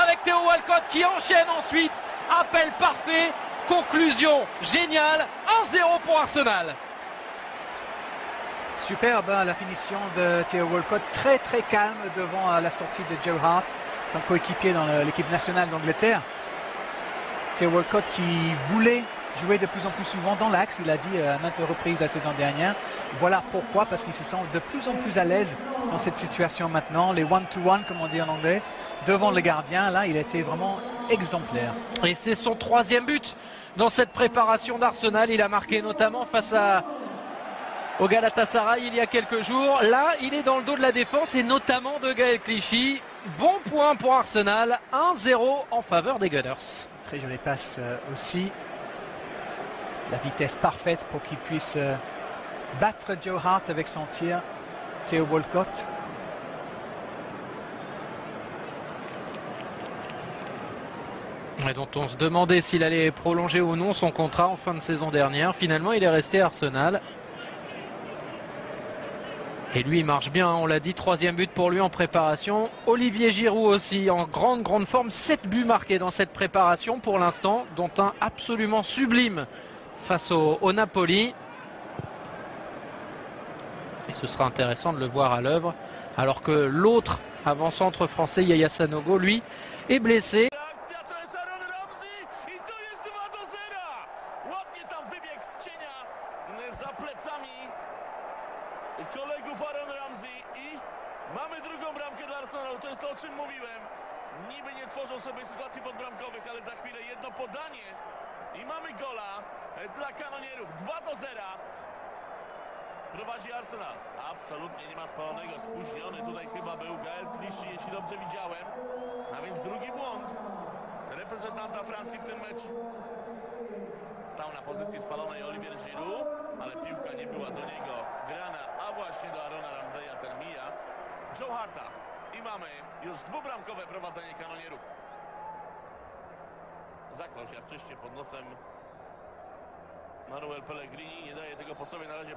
avec Theo Walcott qui enchaîne ensuite. Appel parfait, conclusion géniale, 1-0 pour Arsenal. Superbe la finition de Theo Walcott, très très calme devant la sortie de Joe Hart, son coéquipier dans l'équipe nationale d'Angleterre. Theo Walcott qui voulait jouer de plus en plus souvent dans l'axe, il a dit à maintes reprises la saison dernière. Voilà pourquoi, parce qu'il se sent de plus en plus à l'aise dans cette situation maintenant. Les one-to-one, comme on dit en anglais, devant le gardien, là, il a été vraiment exemplaire. Et c'est son 3e but dans cette préparation d'Arsenal. Il a marqué notamment face au Galatasaray il y a quelques jours. Là, il est dans le dos de la défense et notamment de Gaël Clichy. Bon point pour Arsenal, 1-0 en faveur des Gunners. Très jolie passe aussi. La vitesse parfaite pour qu'il puisse battre Joe Hart avec son tir. Theo Walcott. Et dont on se demandait s'il allait prolonger ou non son contrat en fin de saison dernière. Finalement, il est resté à Arsenal. Et lui, il marche bien, on l'a dit, 3e but pour lui en préparation. Olivier Giroud aussi, en grande forme. 7 buts marqués dans cette préparation pour l'instant, dont un absolument sublime face au Napoli. Et ce sera intéressant de le voir à l'œuvre, alors que l'autre avant-centre français, Yaya Sanogo, lui, est blessé. Kolegów Aaron Ramsey i mamy drugą bramkę dla Arsenalu. To jest to, o czym mówiłem. Niby nie tworzą sobie sytuacji podbramkowych, ale za chwilę jedno podanie i mamy gola dla kanonierów. 2-0. Prowadzi Arsenal. Absolutnie nie ma spalonego. Spóźniony tutaj chyba był Gaël Clichy, jeśli dobrze widziałem. A więc drugi błąd reprezentanta Francji w tym meczu. Stał na pozycji spalonej Olivier Giroud, ale piłka nie była do niego grana, a właśnie do Aarona Ramseya ten mija Joe Harta. I mamy już dwubramkowe prowadzenie kanonierów. Zaklął się wcześniej pod nosem Manuel Pellegrini, nie daje tego po sobie na razie.